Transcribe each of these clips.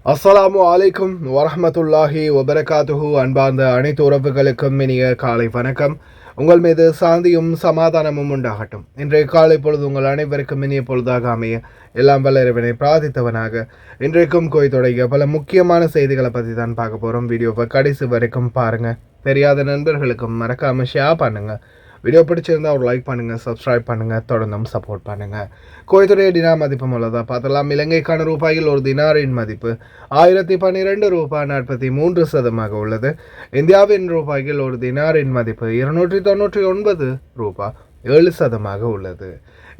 அஸ்ஸலாமு அலைக்கும் வரஹ்மத்துல்லாஹி வபரகாத்துஹு. அன்பார்ந்த அனைத்து உறவுகளுக்கும் இனிய காலை வணக்கம். உங்கள் மீது சாந்தியும் சமாதானமும் உண்டாகட்டும். இன்றைய காலை பொழுது உங்கள் அனைவருக்கும் இனிய பொழுதாக அமைய எல்லாம் வல்ல இறைவனை பிரார்த்தித்தவனாக இன்றைக்கும் கோயத்துடைய பல முக்கியமான செய்திகளை பற்றி தான் பார்க்க போகிறோம். வீடியோவை கடைசி வரைக்கும் பாருங்கள். தெரியாத நண்பர்களுக்கும் மறக்காமல் ஷேர் பண்ணுங்கள். வீடியோ பிடிச்சிருந்தால் ஒரு லைக் பண்ணுங்கள், சப்ஸ்கிரைப் பண்ணுங்கள், தொடர்ந்தும் சப்போர்ட் பண்ணுங்கள். கோயத்துடைய டினார் மதிப்பு மூலதாக பார்த்தலாம். இலங்கைக்கான ரூபாயில் ஒரு தினாரின் மதிப்பு 1012 ரூபாய் 43 உள்ளது. இந்தியாவின் ரூபாயில் ஒரு தினாரின் மதிப்பு 299 ரூபாய் 7 உள்ளது.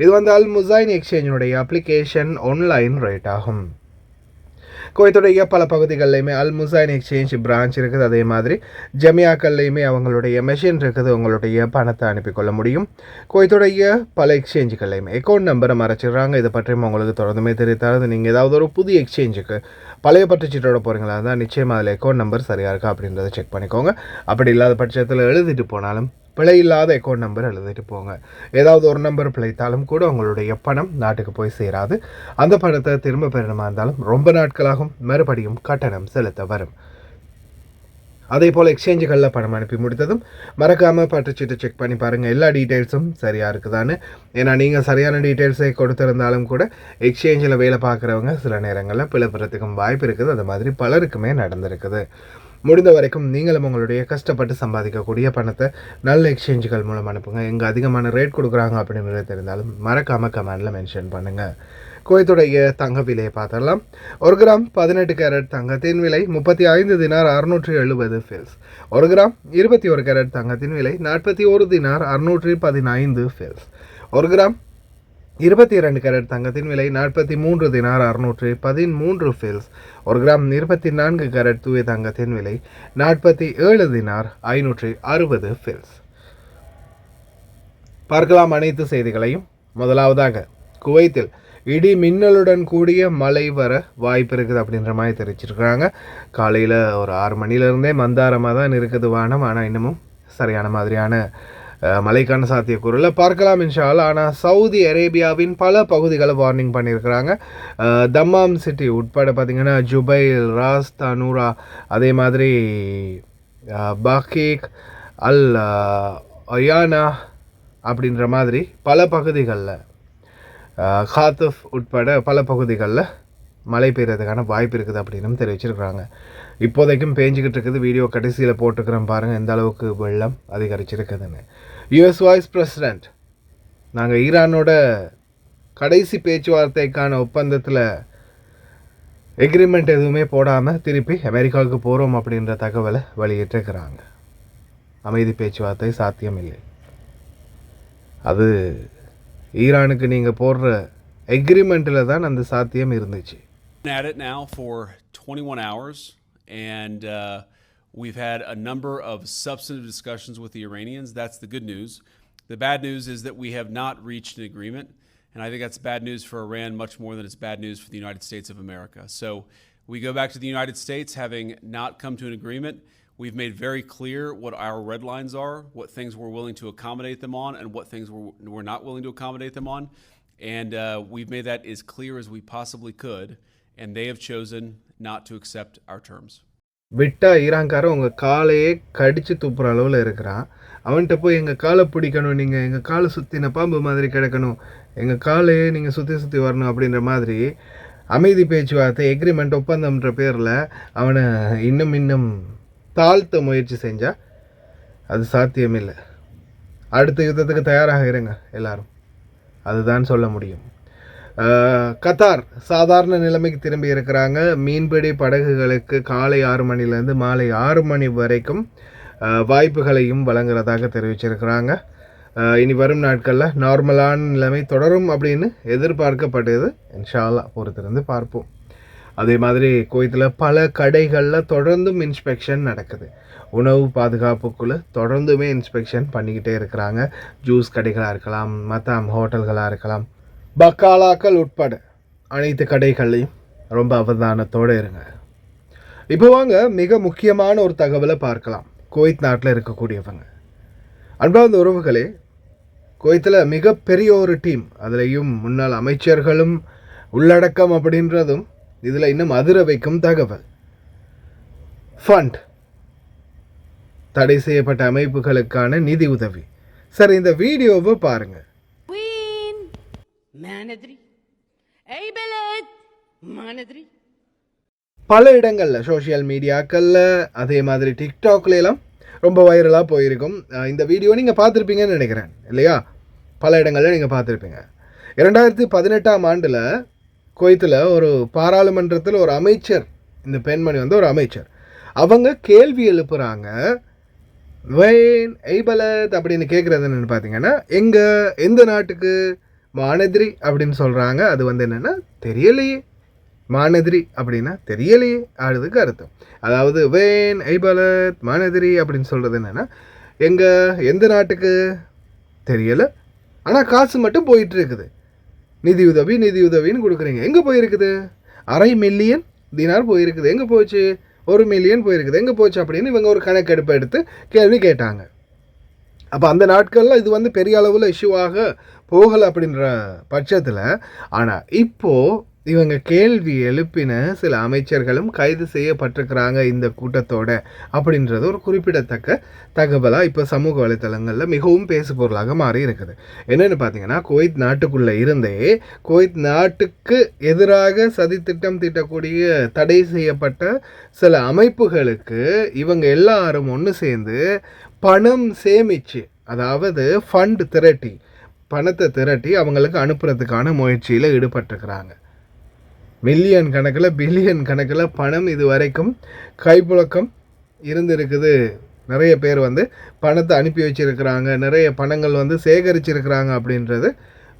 இது வந்து அல் முசைன் எக்ஸ்சேஞ்சினுடைய அப்ளிகேஷன் ஆன்லைன் ரேட் ஆகும். கோயத்துடைய பல பகுதிகளிலையுமே அல் முசைன் எக்ஸ்சேஞ்ச் பிரான்ச் இருக்குது. அதே மாதிரி ஜமியாக்கள்லையுமே அவங்களுடைய மெஷின் இருக்குது. உங்களுடைய பணத்தை அனுப்பிக்கொள்ள முடியும். கோயத்துடைய பல எக்ஸ்சேஞ்சுகள்லையுமே அக்கௌண்ட் நம்பரை மறைச்சிடுறாங்க. இதை பற்றியும் உங்களுக்கு தொடர்ந்துமே தெரிவித்தாரு. நீங்கள் ஏதாவது ஒரு புதிய எக்ஸ்சேஞ்சுக்கு பழைய பற்றுச்சீட்டோட போகிறீங்களா இருந்தால் நிச்சயமாக அதில் அக்கௌண்ட் நம்பர் சரியாக இருக்கா அப்படின்றத செக் பண்ணிக்கோங்க. அப்படி இல்லாத பட்சத்தில் எழுதிட்டு போனாலும் பிழை இல்லாத அக்கௌண்ட் நம்பர் எழுதிட்டு போங்க. ஏதாவது ஒரு நம்பர் பிழைத்தாலும் கூட உங்களுடைய பணம் நாட்டுக்கு போய் சேராது. அந்த பணத்தை திரும்ப பெறணுமா இருந்தாலும் ரொம்ப நாட்களாகும், மறுபடியும் கட்டணம் செலுத்த வரும். அதே போல் எக்ஸ்சேஞ்சுகளில் பணம் அனுப்பி முடித்ததும் மறக்காமல் பற்றுச்சீட்டை செக் பண்ணி பாருங்கள் எல்லா டீட்டெயில்ஸும் சரியாக இருக்குதான்னு. ஏன்னா நீங்கள் சரியான டீட்டெயில்ஸை கொடுத்துருந்தாலும் கூட எக்ஸ்சேஞ்சில் வேலை பார்க்குறவங்க சில நேரங்களில் பிழைப்புறதுக்கும் வாய்ப்பு இருக்குது. அது மாதிரி பலருக்குமே நடந்திருக்குது. முடிந்த வரைக்கும் நீங்களும் உங்களுடைய கஷ்டப்பட்டு சம்பாதிக்கக்கூடிய பணத்தை நல்ல எக்ஸ்சேஞ்சுகள் மூலம் அனுப்புங்க. எங்கே அதிகமான ரேட் கொடுக்குறாங்க அப்படின்றது தெரிந்தாலும் மறக்காமல் கமெண்டில் மென்ஷன் பண்ணுங்கள். குவைத்துடைய தங்க விலையை பார்த்தரலாம். 1 கிராம் 18 கேரட் தங்கத்தின் விலை 35 தினார் 670 ஃபெல்ஸ். 1 கிராம் 21 கேரட் தங்கத்தின் விலை 41 தினார் 615 ஃபெல்ஸ். 1 கிராம் 22 கேரட் தங்கத்தின் விலை 43 தினார் 613 ஃபெல்ஸ். 1 கிராம் 24 கேரட் தூய தங்கத்தின் விலை 47 தினார் 560 ஃபெல்ஸ். பார்க்கலாம் அனைத்து செய்திகளையும். முதலாவதாக குவைத்தில் இடி மின்னலுடன் கூடிய மழை வர வாய்ப்பு இருக்குது அப்படின்ற மாதிரி தெரிவிச்சிருக்கிறாங்க. காலையில் ஒரு 6 மணிலேருந்தே மந்தாரமாக தான் இருக்குது வானம். ஆனால் இன்னமும் சரியான மாதிரியான மழைக்கான சாத்தியக்கூறில் பார்க்கலாம் இன்ஷா அல்லாஹ். ஆனால் சவுதி அரேபியாவின் பல பகுதிகளை வார்னிங் பண்ணியிருக்கிறாங்க. தம்மாம் சிட்டி உட்பட பார்த்திங்கன்னா ஜுபைல், ராஸ் தனூரா, அதே மாதிரி பக்கீக், அல் ஒயானா அப்படின்ற மாதிரி பல பகுதிகளில், காத்துஃப் உட்பட பல பகுதிகளில் மழை பெய்யறதுக்கான வாய்ப்பு இருக்குது அப்படின்னு தெரிவிச்சிருக்கிறாங்க. இப்போதைக்கும் பேஞ்சிக்கிட்டு இருக்குது. வீடியோ கடைசியில் போட்டுக்கிறோம் பாருங்கள் எந்த அளவுக்கு வெள்ளம் அதிகரிச்சிருக்குதுன்னு. யுஎஸ் வைஸ் பிரசிடெண்ட் நாங்கள் ஈரானோட கடைசி பேச்சுவார்த்தைக்கான ஒப்பந்தத்தில் எக்ரிமெண்ட் எதுவுமே போடாமல் திருப்பி அமெரிக்காவுக்கு போகிறோம் அப்படின்ற தகவலை வெளியிட்டிருக்கிறாங்க. அமைதி பேச்சுவார்த்தை சாத்தியமில்லை. அது ஈரானுக்கு நீங்கள் போடுற எக்ரிமெண்ட்டில் தான் அந்த சாத்தியம் இருந்துச்சு. At it now for 21 hours, and we've had a number of substantive discussions with the Iranians. That's the good news. The bad news is that we have not reached an agreement, and I think that's bad news for Iran much more than it's bad news for the United States of America. So we go back to the United States having not come to an agreement. We've made very clear what our red lines are, what things we're willing to accommodate them on, and what things we're not willing to accommodate them on. And we've made that as clear as we possibly could, and they have chosen not to accept our terms. விட்டா ஈரான்காரன் உங்கள் காலையே கடித்து துப்புற அளவில் இருக்கிறான். அவன்கிட்ட போய் எங்கள் காலை பிடிக்கணும், நீங்கள் எங்கள் காலை சுற்றின பாம்பு மாதிரி கிடக்கணும், எங்கள் காலையே நீங்கள் சுற்றி வரணும் அப்படின்ற மாதிரி அமைதி பேச்சுவார்த்தை எக்ரிமெண்ட் ஒப்பந்தம்ன்ற பேரில் அவனை இன்னும் தாழ்த்த முயற்சி செஞ்சால் அது சாத்தியமில்லை. அடுத்த யுத்தத்துக்கு தயாராக இருங்க எல்லாரும், அதுதான் சொல்ல முடியும். கத்தார் சாதாரண நிலைமைக்கு திரும்பி இருக்கிறாங்க. மீன்பிடி படகுகளுக்கு காலை 6 மணிலேருந்து மாலை 6 மணி வரைக்கும் வாய்ப்புகளையும் வழங்குறதாக தெரிவிச்சிருக்கிறாங்க. இனி வரும் நாட்களில் நார்மலான நிலைமை தொடரும் அப்படின்னு எதிர்பார்க்கப்பட்டது. இன்ஷா அல்லாஹ் பொறுத்திருந்து பார்ப்போம். அதே மாதிரி குவைத்தில் பல கடைகளில் தொடர்ந்தும் இன்ஸ்பெக்ஷன் நடக்குது. உணவு பாதுகாப்புக்குள்ளே தொடர்ந்துமே இன்ஸ்பெக்ஷன் பண்ணிக்கிட்டே இருக்கிறாங்க. ஜூஸ் கடைகளாக இருக்கலாம், மற்ற ஹோட்டல்களாக இருக்கலாம், பக்காலாக்கள் உட்பட அனைத்து கடைகள்லையும் ரொம்ப அவதானத்தோடு இருங்க. இப்போ வாங்க மிக முக்கியமான ஒரு தகவலை பார்க்கலாம். குவைத் நாட்டில் இருக்கக்கூடியவங்க அன்பார்ந்த உறவுகளே, குவைத்தில் மிகப்பெரிய ஒரு டீம், அதுலேயும் முன்னாள் அமைச்சர்களும் உள்ளடக்கம் அப்படின்றதும் இதில் இன்னும் அதிர வைக்கும் தகவல். ஃபண்ட் தடை செய்யப்பட்ட அமைப்புகளுக்கான நிதி உதவி. சரி, இந்த வீடியோவை பாருங்க. பல இடங்களில் சோஷியல் மீடியாக்களில் அதே மாதிரி டிக்டாக்ல எல்லாம் ரொம்ப வைரலாக போயிருக்கும். இந்த வீடியோ நீங்கள் பார்த்துருப்பீங்கன்னு நினைக்கிறேன் இல்லையா? பல இடங்களில் நீங்கள் பார்த்துருப்பீங்க. 2018ஆம் ஆண்டில் குவைத்தில் ஒரு பாராளுமன்றத்தில் ஒரு அமைச்சர், இந்த பெண்மணி வந்து ஒரு அமைச்சர், அவங்க கேள்வி எழுப்புகிறாங்க. வெயின் எய்பலத் அப்படின்னு கேட்குறது என்னென்னு பார்த்தீங்கன்னா, எந்த நாட்டுக்கு மானதிரி அப்படின்னு சொல்கிறாங்க. அது வந்து என்னென்னா தெரியலையே. மானதிரி அப்படின்னா தெரியலையே அதுக்கு அர்த்தம். அதாவது வெயின் எய்பலத் மானதிரி அப்படின்னு சொல்கிறது என்னென்னா, எந்த நாட்டுக்கு தெரியலை, ஆனால் காசு மட்டும் போயிட்டுருக்குது. நிதியுதவின்னு கொடுக்குறீங்க. எங்கே போயிருக்குது? 1/2 மில்லியன் தினார் போயிருக்குது. எங்கே போச்சு? 1 மில்லியன் போயிருக்குது. எங்கே போச்சு அப்படின்னு இவங்க ஒரு கணக்கெடுப்பை எடுத்து கேள்வி கேட்டாங்க. அப்போ அந்த நாட்களில் இது வந்து பெரிய அளவில் இஷ்யூவாக போகலை அப்படின்ற பட்சத்தில், ஆனால் இப்போது இவங்க கேள்வி எழுப்பின சில அமைச்சர்களும் கைது செய்யப்பட்டிருக்கிறாங்க இந்த கூட்டத்தோட அப்படின்றது ஒரு குறிப்பிடத்தக்க தகவலாக இப்போ சமூக வலைத்தளங்களில் மிகவும் பேசு பொருளாக மாறி இருக்குது. என்னென்னு பார்த்தீங்கன்னா, குவைத் நாட்டுக்குள்ளே இருந்தே குவைத் நாட்டுக்கு எதிராக சதித்திட்டம் தீட்டக்கூடிய தடை செய்யப்பட்ட சில அமைப்புகளுக்கு இவங்க எல்லாரும் ஒன்று சேர்ந்து பணம் சேமித்து, அதாவது ஃபண்ட் பணத்தை திரட்டி அவங்களுக்கு அனுப்புறதுக்கான முயற்சியில் ஈடுபட்டிருக்கிறாங்க. மில்லியன் கணக்கில் பில்லியன் கணக்கில் பணம் இது வரைக்கும் கைப்புழக்கம் இருந்திருக்குது. நிறைய பேர் வந்து பணத்தை அனுப்பி வச்சிருக்கிறாங்க, நிறைய பணங்கள் வந்து சேகரிச்சிருக்கிறாங்க அப்படின்றது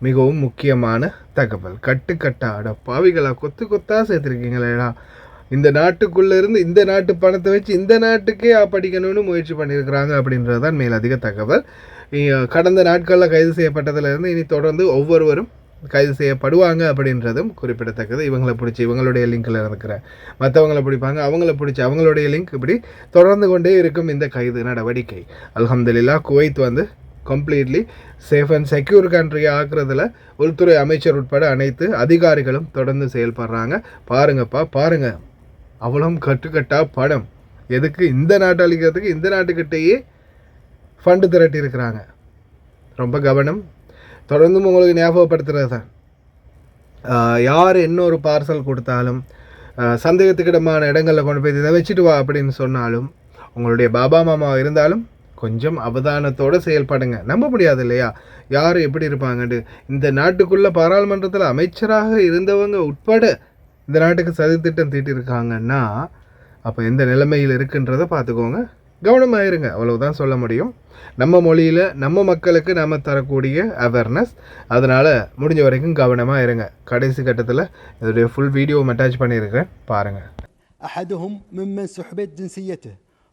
மிகவும் முக்கியமான தகவல். கட்டுக்கட்டாட பாவிகளா கொத்தாக சேர்த்துருக்கீங்களேடா. இந்த நாட்டுக்குள்ளேருந்து இந்த நாட்டு பணத்தை வச்சு இந்த நாட்டுக்கே படிக்கணும்னு முயற்சி பண்ணியிருக்கிறாங்க அப்படின்றது தான் மேலதிக தகவல். கடந்த நாட்களில் கைது செய்யப்பட்டதிலிருந்து இனி தொடர்ந்து ஒவ்வொருவரும் கைது செய்யப்படுவாங்க அப்படின்றதும் குறிப்பிடத்தக்கது. இவங்களை பிடிச்சி இவங்களுடைய லிங்கில் இருக்கிற மற்றவங்களை பிடிப்பாங்க, அவங்கள பிடிச்சி அவங்களுடைய லிங்க், இப்படி தொடர்ந்து கொண்டே இருக்கும் இந்த கைது நடவடிக்கை. அல்ஹம்துலில்லாஹ் குவைத் வந்து கம்ப்ளீட்லி சேஃப் அண்ட் செக்யூர் கண்ட்ரியை ஆக்குறதுல உள்துறை அமைச்சர் உட்பட அனைத்து அதிகாரிகளும் தொடர்ந்து செயல்படுறாங்க. பாருங்க அவ்வளோ கட்டுக்கட்டா படம் எதுக்கு இந்த நாட்டை அழிக்கிறதுக்கு இந்த நாட்டுக்கிட்டேயே ஃபண்டு திரட்டி இருக்கிறாங்க. ரொம்ப கவனம். தொடர்ந்தும் உங்களுக்கு ஞாபகப்படுத்துகிறது தான், யார் என்ன ஒரு பார்சல் கொடுத்தாலும் சந்தேகத்துக்கிடமான இடங்களில் கொண்டு போய் இதை வச்சுட்டு வா அப்படின்னு சொன்னாலும், உங்களுடைய பாபா மாமா இருந்தாலும் கொஞ்சம் அவதானத்தோடு செயல்படுங்க. நம்ப முடியாது இல்லையா யார் எப்படி இருப்பாங்கன்ட்டு. இந்த நாட்டுக்குள்ளே பாராளுமன்றத்தில் அமைச்சராக இருந்தவங்க உட்பட இந்த நாட்டுக்கு சதித்திட்டம் தீட்டியிருக்காங்கன்னா அப்போ எந்த நிலைமையில் இருக்குன்றதை பார்த்துக்கோங்க. கவனமாக இருங்க, அவ்வளவுதான் சொல்ல முடியும். நம்ம மொழியில் நம்ம மக்களுக்கு நாம் தரக்கூடிய அவேர்னஸ், அதனால் முடிஞ்ச வரைக்கும் கவனமாக இருங்க. கடைசி கட்டத்தில் இதோடைய ஃபுல் வீடியோ அட்டாச் பண்ணியிருக்கிறேன், பாருங்கள். أحدهم ممن سحبت جنسيته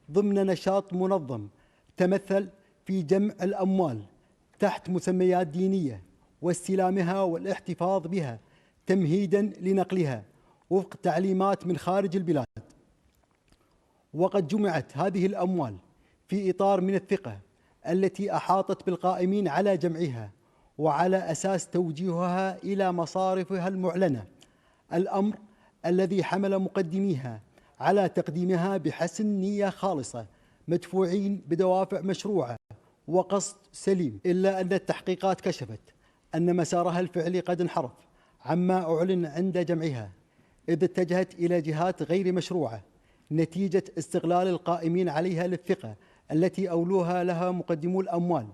ضمن نشاط منظم تمثل في جمع الأموال تحت مسميات دينية واستلامها والاحتفاظ بها تمهيدا لنقلها وفق تعليمات من خارج البلاد. وقد جمعت هذه الأموال في إطار من الثقة التي أحاطت بالقائمين على جمعها وعلى أساس توجيهها إلى مصارفها المعلنة، الأمر الذي حمل مقدميها على تقديمها بحسن نية خالصة مدفوعين بدوافع مشروعة وقصد سليم. إلا أن التحقيقات كشفت أن مسارها الفعلي قد انحرف عما أعلن عند جمعها، إذ اتجهت إلى جهات غير مشروعة نتيجة استغلال القائمين عليها للثقة التي أولوها لها مقدمو الأموال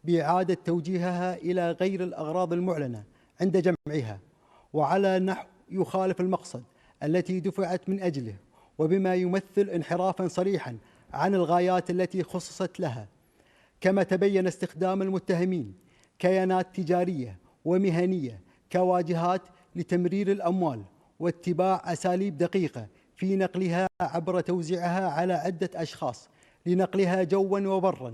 بإعادة توجيهها إلى غير الأغراض المعلنة عند جمعها وعلى نحو يخالف المقصد التي دفعت من أجله، وبما يمثل انحرافا صريحا عن الغايات التي خصصت لها. كما تبين استخدام المتهمين كيانات تجارية ومهنية كواجهات لتمرير الأموال واتباع أساليب دقيقة في نقلها عبر توزيعها على عدة أشخاص لنقلها جوا وبرا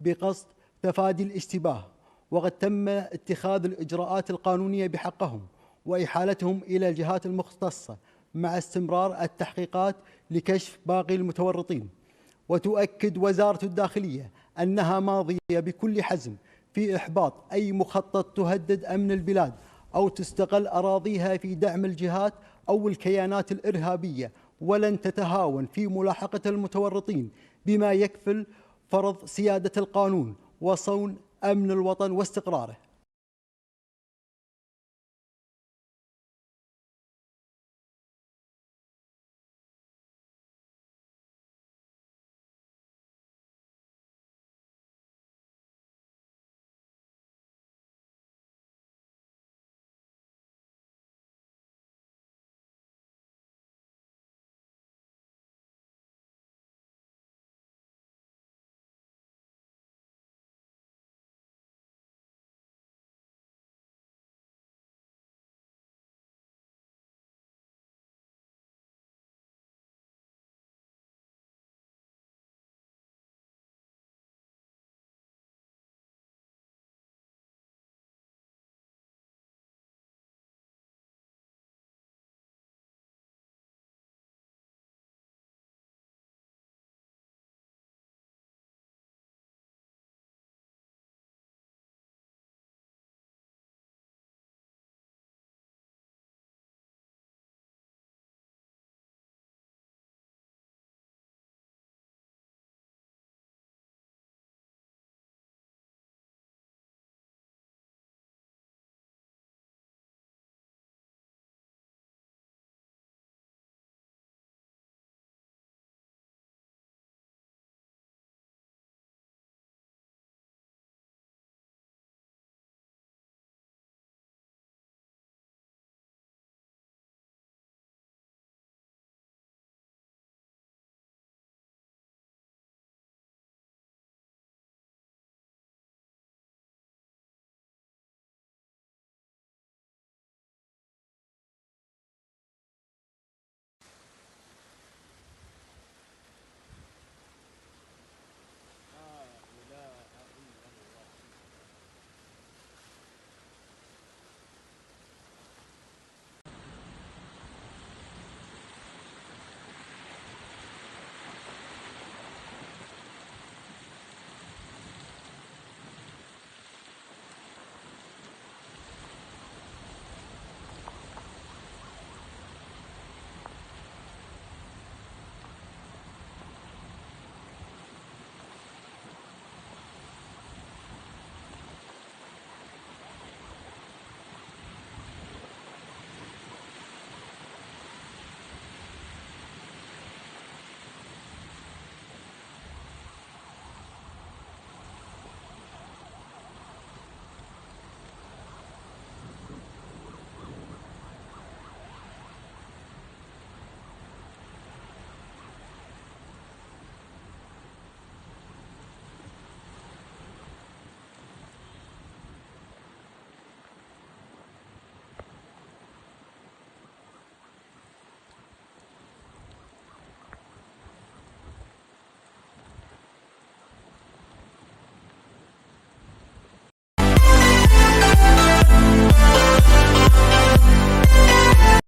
بقصد تفادي الاشتباه. وقد تم اتخاذ الإجراءات القانونية بحقهم وإحالتهم إلى الجهات المختصة مع استمرار التحقيقات لكشف باقي المتورطين. وتؤكد وزارة الداخلية أنها ماضية بكل حزم في إحباط أي مخطط تهدد أمن البلاد أو تستغل أراضيها في دعم الجهات أو الكيانات الإرهابية، ولن تتهاون في ملاحقة المتورطين، بما يكفل فرض سيادة القانون وصون أمن الوطن واستقراره.